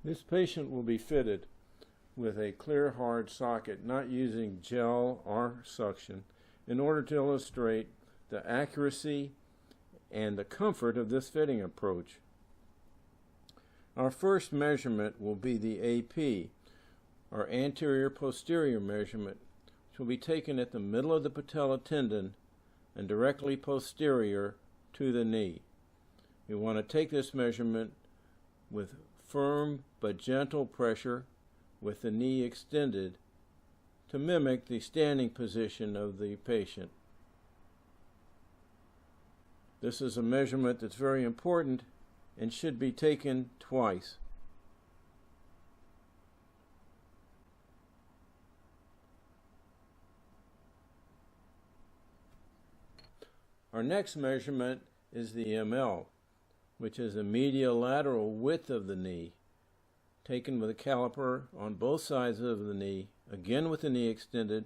This patient will be fitted with a clear hard socket, not using gel or suction, in order to illustrate the accuracy and the comfort of this fitting approach. Our first measurement will be the AP, or anterior-posterior measurement, which will be taken at the middle of the patella tendon and directly posterior to the knee. We want to take this measurement with firm but gentle pressure with the knee extended to mimic the standing position of the patient. This is a measurement that's very important and should be taken twice. Our next measurement is the ML, which is the medial lateral width of the knee, taken with a caliper on both sides of the knee, again with the knee extended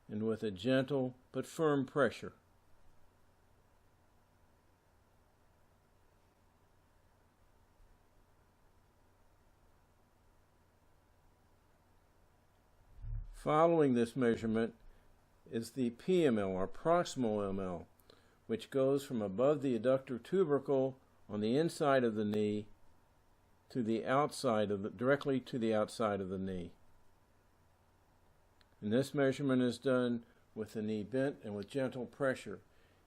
and with a gentle but firm pressure. Following this measurement is the PML, or proximal ML, which goes from above the adductor tubercle on the inside of the knee to the outside of directly to the outside of the knee. And this measurement is done with the knee bent and with gentle pressure.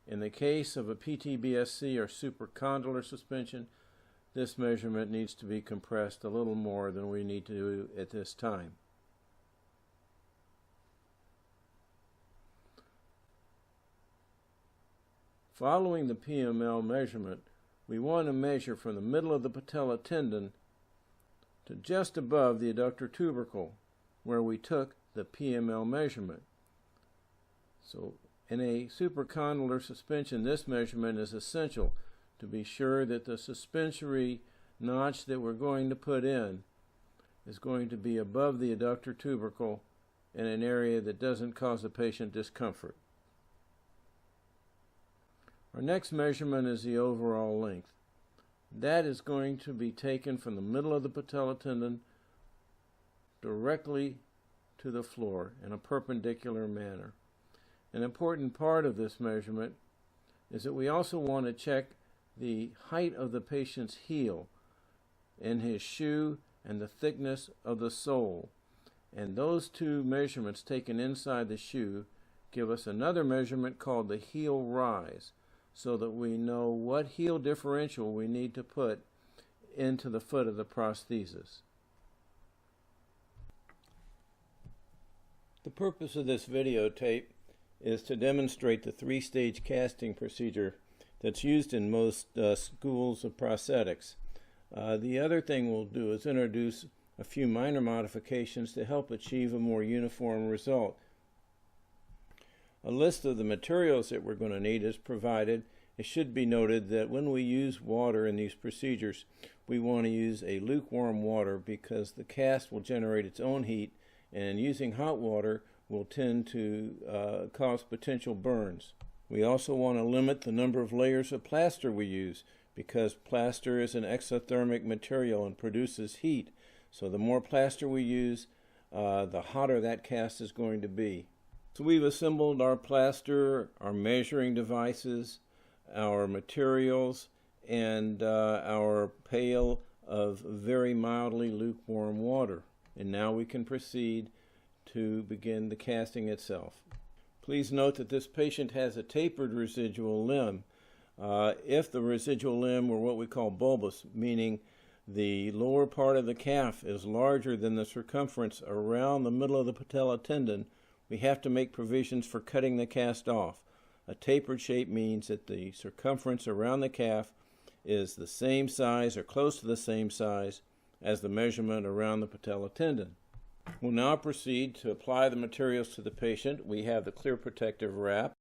In the case of a PTBSC or supracondylar suspension, this measurement needs to be compressed a little more than we need to do at this time. Following the PML measurement, we want to measure from the middle of the patella tendon to just above the adductor tubercle, where we took the PML measurement. So in a supracondylar suspension, this measurement is essential to be sure that the suspensory notch that we're going to put in is going to be above the adductor tubercle in an area that doesn't cause the patient discomfort. Our next measurement is the overall length. That is going to be taken from the middle of the patella tendon directly to the floor in a perpendicular manner. An important part of this measurement is that we also want to check the height of the patient's heel in his shoe and the thickness of the sole. And those two measurements taken inside the shoe give us another measurement called the heel rise, so that we know what heel differential we need to put into the foot of the prosthesis. The purpose of this videotape is to demonstrate the three-stage casting procedure that's used in most schools of prosthetics. The other thing we'll do is introduce a few minor modifications to help achieve a more uniform result. A list of the materials that we're going to need is provided. It should be noted that when we use water in these procedures, we want to use a lukewarm water because the cast will generate its own heat, and using hot water will tend to cause potential burns. We also want to limit the number of layers of plaster we use because plaster is an exothermic material and produces heat. So the more plaster we use, the hotter that cast is going to be. So we've assembled our plaster, our measuring devices, our materials, and our pail of very mildly lukewarm water. And now we can proceed to begin the casting itself. Please note that this patient has a tapered residual limb. If the residual limb were what we call bulbous, meaning the lower part of the calf is larger than the circumference around the middle of the patella tendon, we have to make provisions for cutting the cast off. A tapered shape means that the circumference around the calf is the same size or close to the same size as the measurement around the patella tendon. We'll now proceed to apply the materials to the patient. We have the clear protective wrap.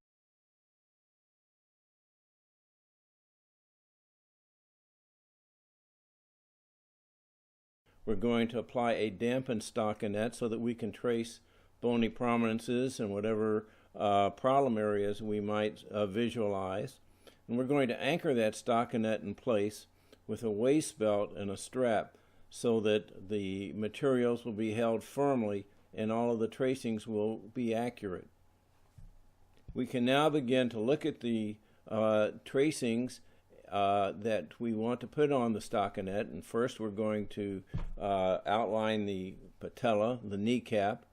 We're going to apply a dampened stockinette so that we can trace bony prominences and whatever problem areas we might visualize. And we're going to anchor that stockinette in place with a waist belt and a strap so that the materials will be held firmly and all of the tracings will be accurate. We can now begin to look at the tracings that we want to put on the stockinette. And first we're going to outline the patella, the kneecap.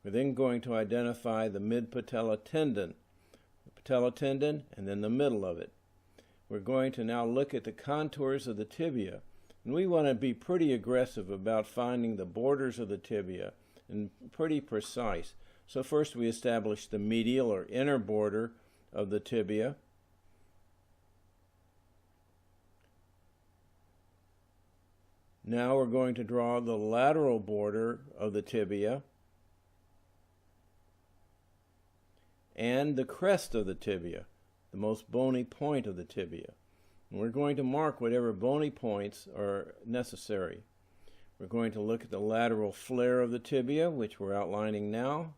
We're then going to identify the mid-patella tendon, and then the middle of it. We're going to now look at the contours of the tibia. And we want to be pretty aggressive about finding the borders of the tibia and pretty precise. So first we establish the medial or inner border of the tibia. Now we're going to draw the lateral border of the tibia and the crest of the tibia, the most bony point of the tibia. And we're going to mark whatever bony points are necessary. We're going to look at the lateral flare of the tibia, which we're outlining now.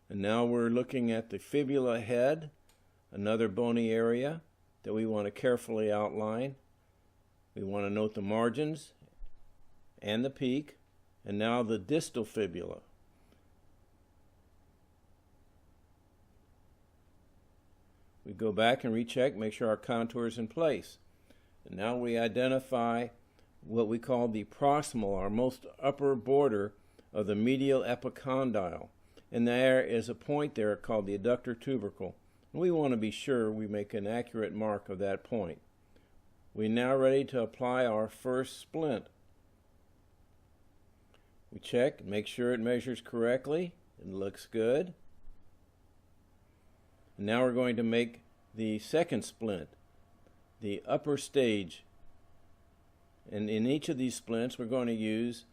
And now we're looking at the fibula head, another bony area that we want to carefully outline. We want to note the margins and the peak, and now the distal fibula. We go back and recheck, make sure our contour is in place. And now we identify what we call the proximal, our most upper border of the medial epicondyle. And there is a point there called the adductor tubercle. And we want to be sure we make an accurate mark of that point. We're now ready to apply our first splint. We check, make sure it measures correctly. It looks good. And now we're going to make the second splint, the upper stage. And in each of these splints we're going to use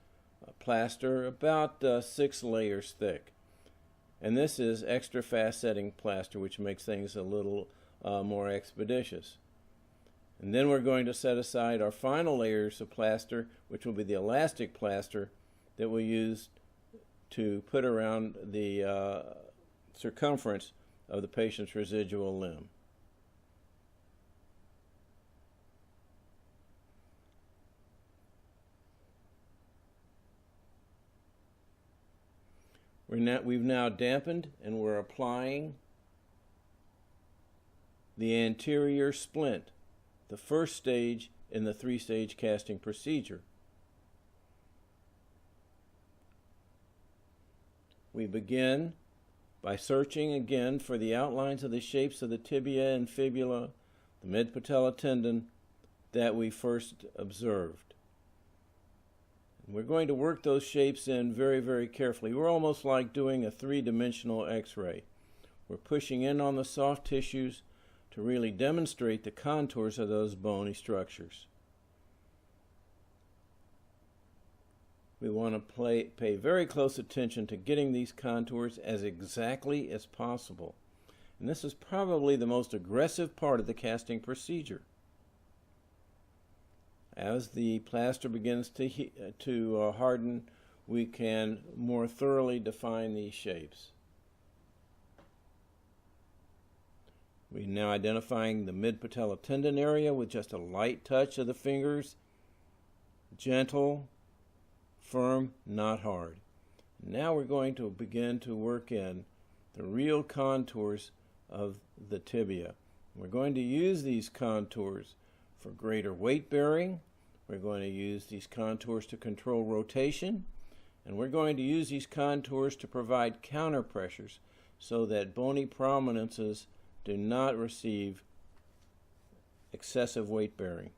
a plaster about 6 layers thick. And this is extra fast setting plaster, which makes things a little more expeditious. And then we're going to set aside our final layers of plaster, which will be the elastic plaster that we'll use to put around the circumference of the patient's residual limb. We've now dampened and we're applying the anterior splint, the first stage in the 3-stage casting procedure. We begin by searching again for the outlines of the shapes of the tibia and fibula, the mid-patella tendon that we first observed. We're going to work those shapes in very, very carefully. We're almost like doing a 3-dimensional X-ray. We're pushing in on the soft tissues to really demonstrate the contours of those bony structures. We want to pay very close attention to getting these contours as exactly as possible. And this is probably the most aggressive part of the casting procedure. As the plaster begins to harden, we can more thoroughly define these shapes. We're now identifying the mid-patella tendon area with just a light touch of the fingers, gentle, firm, not hard. Now we're going to begin to work in the real contours of the tibia. We're going to use these contours for greater weight bearing. We're going to use these contours to control rotation, and we're going to use these contours to provide counter pressures so that bony prominences do not receive excessive weight bearing.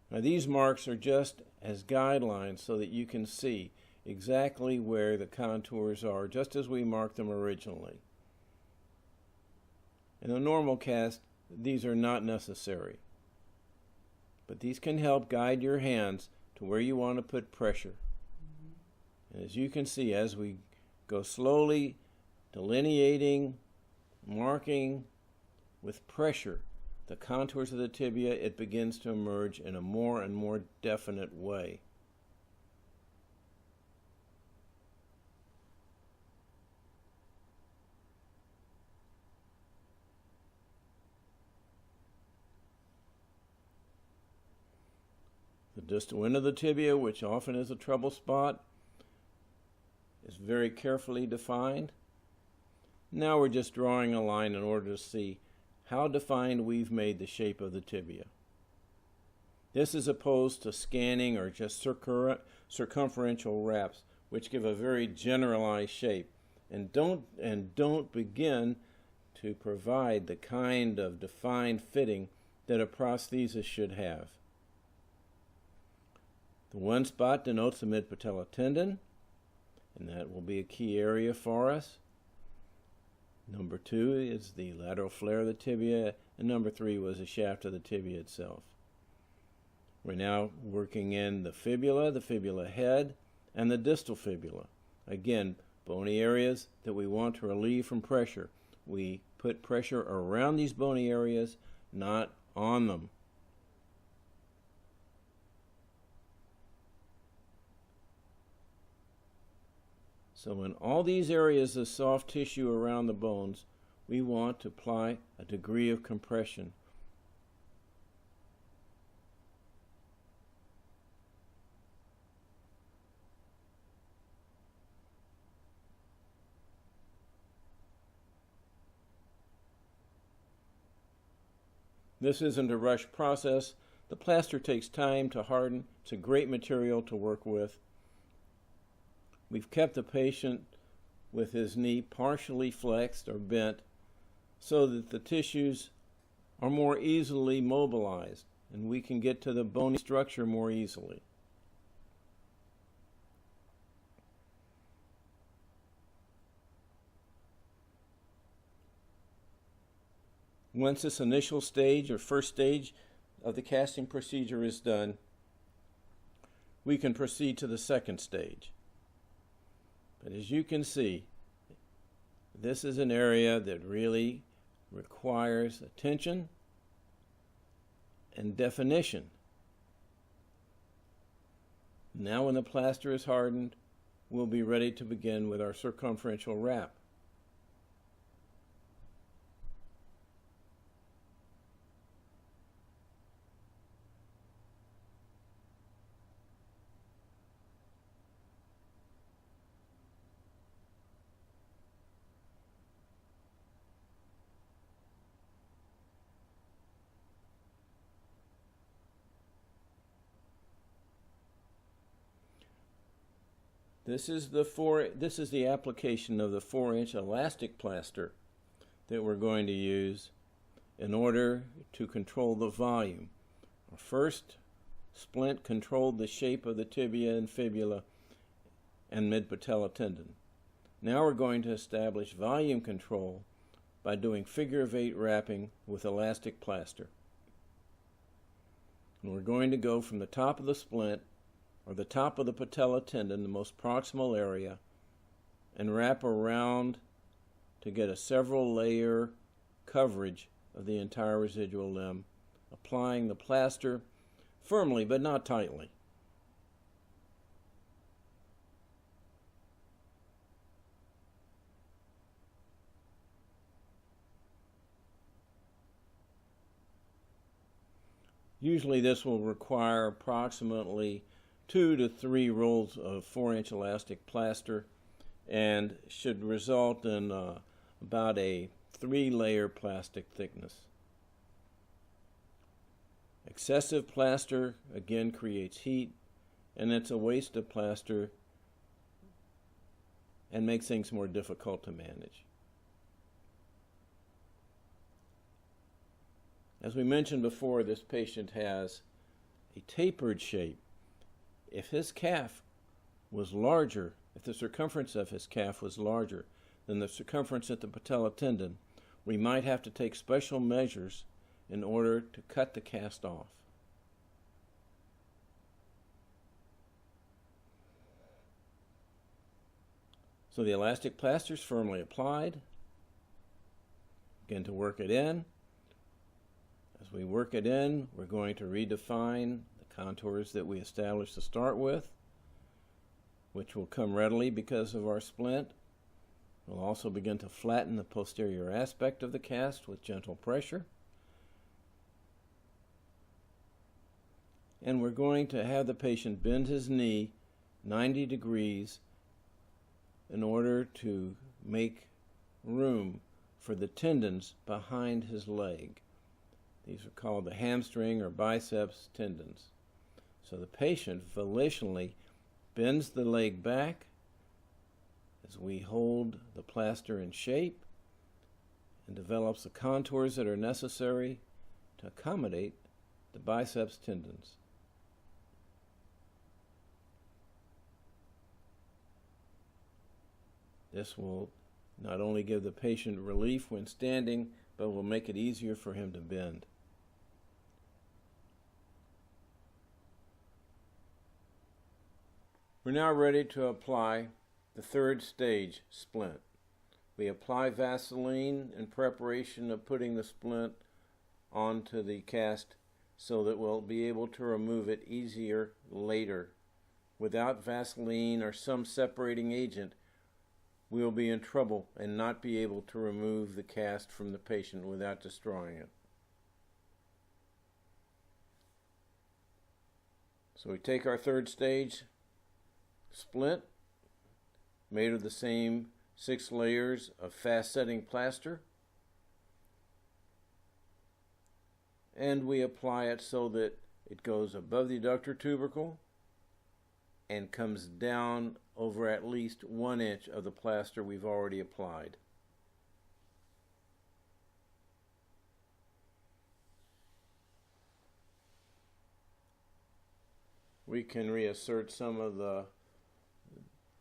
Now these marks are just as guidelines so that you can see exactly where the contours are, just as we marked them originally. In a normal cast, these are not necessary, but these can help guide your hands to where you want to put pressure. And as you can see, as we go slowly delineating, marking with pressure, the contours of the tibia, it begins to emerge in a more and more definite way. The distal end of the tibia, which often is a trouble spot, is very carefully defined. Now we're just drawing a line in order to see how defined we've made the shape of the tibia. This is opposed to scanning or just circumferential wraps, which give a very generalized shape and don't begin to provide the kind of defined fitting that a prosthesis should have. The one spot denotes the mid-patella tendon, and that will be a key area for us. Number 2 is the lateral flare of the tibia, and number 3 was the shaft of the tibia itself. We're now working in the fibula head, and the distal fibula. Again, bony areas that we want to relieve from pressure. We put pressure around these bony areas, not on them. So in all these areas of soft tissue around the bones, we want to apply a degree of compression. This isn't a rush process. The plaster takes time to harden. It's a great material to work with. We've kept the patient with his knee partially flexed or bent so that the tissues are more easily mobilized and we can get to the bony structure more easily. Once this initial stage or first stage of the casting procedure is done, we can proceed to the second stage. But as you can see, this is an area that really requires attention and definition. Now when the plaster is hardened, we'll be ready to begin with our circumferential wrap. This is the application of the 4-inch elastic plaster that we're going to use in order to control the volume. Our first splint controlled the shape of the tibia and fibula and mid-patella tendon. Now we're going to establish volume control by doing figure-of-8 wrapping with elastic plaster. And we're going to go from the top of the splint or the top of the patella tendon, the most proximal area, and wrap around to get a several layer coverage of the entire residual limb, applying the plaster firmly but not tightly. Usually this will require approximately 2 to 3 rolls of 4-inch elastic plaster and should result in about a 3-layer plastic thickness. Excessive plaster again creates heat, and it's a waste of plaster and makes things more difficult to manage. As we mentioned before, this patient has a tapered shape. If his calf was larger, if the circumference of his calf was larger than the circumference at the patella tendon, we might have to take special measures in order to cut the cast off. So the elastic plaster is firmly applied. Begin to work it in. As we work it in, we're going to redefine the contours that we established to start with, which will come readily because of our splint. We'll also begin to flatten the posterior aspect of the cast with gentle pressure. And we're going to have the patient bend his knee 90 degrees in order to make room for the tendons behind his leg. These are called the hamstring or biceps tendons. So the patient volitionally bends the leg back as we hold the plaster in shape and develops the contours that are necessary to accommodate the biceps tendons. This will not only give the patient relief when standing, but will make it easier for him to bend. We're now ready to apply the third stage splint. We apply Vaseline in preparation of putting the splint onto the cast so that we'll be able to remove it easier later. Without Vaseline or some separating agent, we will be in trouble and not be able to remove the cast from the patient without destroying it. So we take our third stage splint, made of the same 6 layers of fast-setting plaster, and we apply it so that it goes above the adductor tubercle and comes down over at least 1 inch of the plaster we've already applied. We can reassert some of the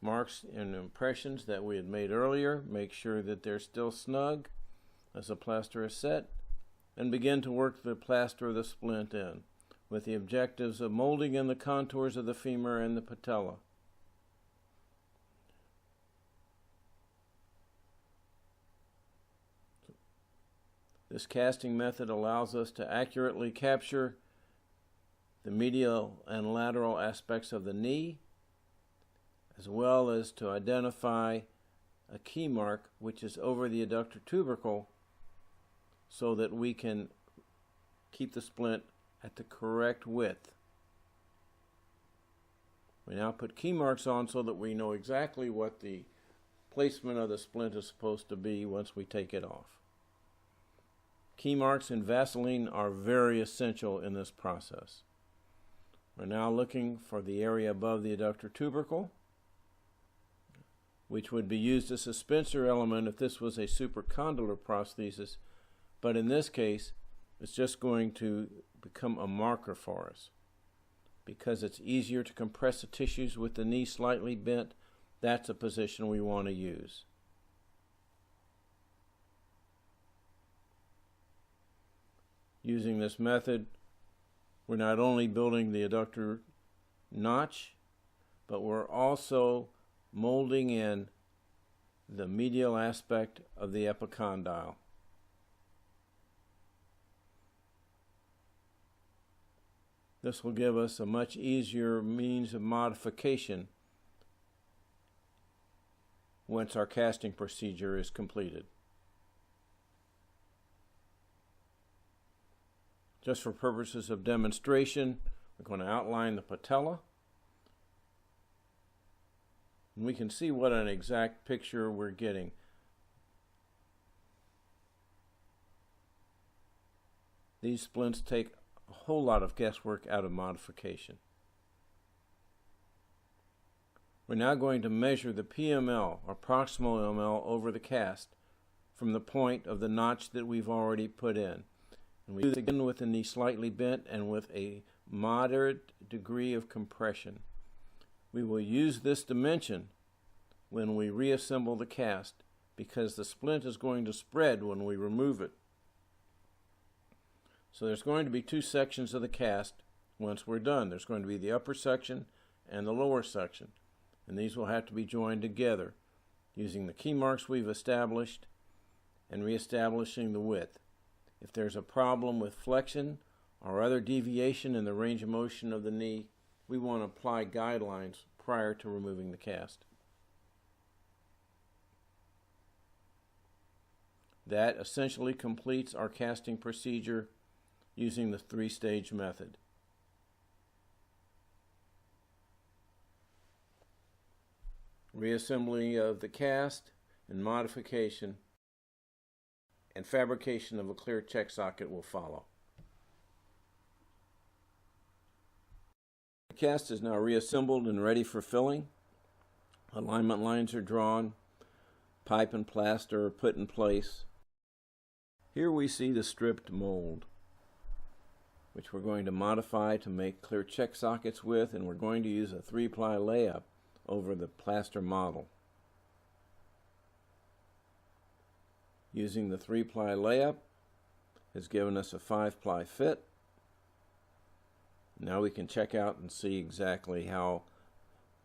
marks and impressions that we had made earlier, make sure that they're still snug as the plaster is set, and begin to work the plaster of the splint in, with the objectives of molding in the contours of the femur and the patella. This casting method allows us to accurately capture the medial and lateral aspects of the knee, as well as to identify a key mark which is over the adductor tubercle so that we can keep the splint at the correct width. We now put key marks on so that we know exactly what the placement of the splint is supposed to be once we take it off. Key marks in Vaseline are very essential in this process. We're now looking for the area above the adductor tubercle, which would be used as a suspensor element if this was a supracondylar prosthesis, but in this case it's just going to become a marker for us. Because it's easier to compress the tissues with the knee slightly bent, that's a position we want to use. Using this method, we're not only building the adductor notch, but we're also molding in the medial aspect of the epicondyle. This will give us a much easier means of modification once our casting procedure is completed. Just for purposes of demonstration, we're going to outline the patella. And we can see what an exact picture we're getting. These splints take a whole lot of guesswork out of modification. We're now going to measure the PML, or proximal ML, over the cast from the point of the notch that we've already put in. And we do this again with the knee slightly bent and with a moderate degree of compression. We will use this dimension when we reassemble the cast because the splint is going to spread when we remove it. So there's going to be two sections of the cast once we're done. There's going to be the upper section and the lower section, and these will have to be joined together using the key marks we've established and reestablishing the width. If there's a problem with flexion or other deviation in the range of motion of the knee, we want to apply guidelines prior to removing the cast. That essentially completes our casting procedure using the three-stage method. Reassembly of the cast and modification and fabrication of a clear check socket will follow. The cast is now reassembled and ready for filling. Alignment lines are drawn, pipe and plaster are put in place. Here we see the stripped mold, which we're going to modify to make clear check sockets with, and we're going to use a 3-ply layup over the plaster model. Using the 3-ply layup has given us a 5-ply fit. Now we can check out and see exactly how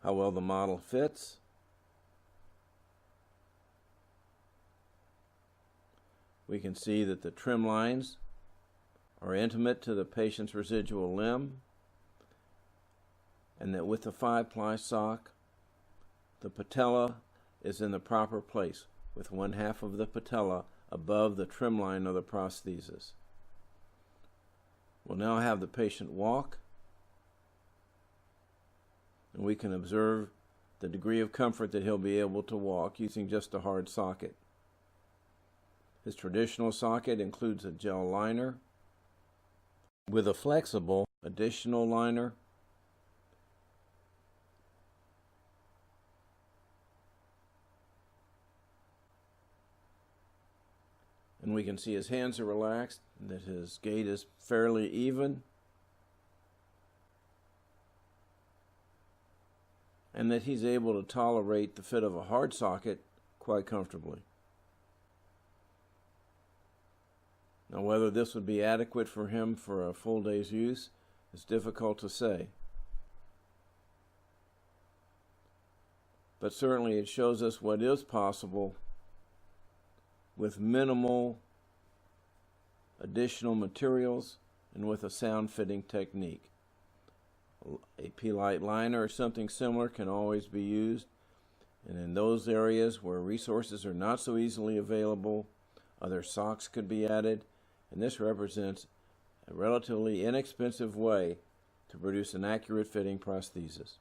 well the model fits. We can see that the trim lines are intimate to the patient's residual limb, and that with the 5-ply sock, the patella is in the proper place, with 1/2 of the patella above the trim line of the prosthesis. We'll now have the patient walk, and we can observe the degree of comfort that he'll be able to walk using just a hard socket. His traditional socket includes a gel liner with a flexible additional liner and we can see his hands are relaxed, that his gait is fairly even, and that he's able to tolerate the fit of a hard socket quite comfortably. Now, whether this would be adequate for him for a full day's use is difficult to say. But certainly it shows us what is possible with minimal additional materials and with a sound fitting technique. A P-Light liner or something similar can always be used, and in those areas where resources are not so easily available, other socks could be added, and this represents a relatively inexpensive way to produce an accurate fitting prosthesis.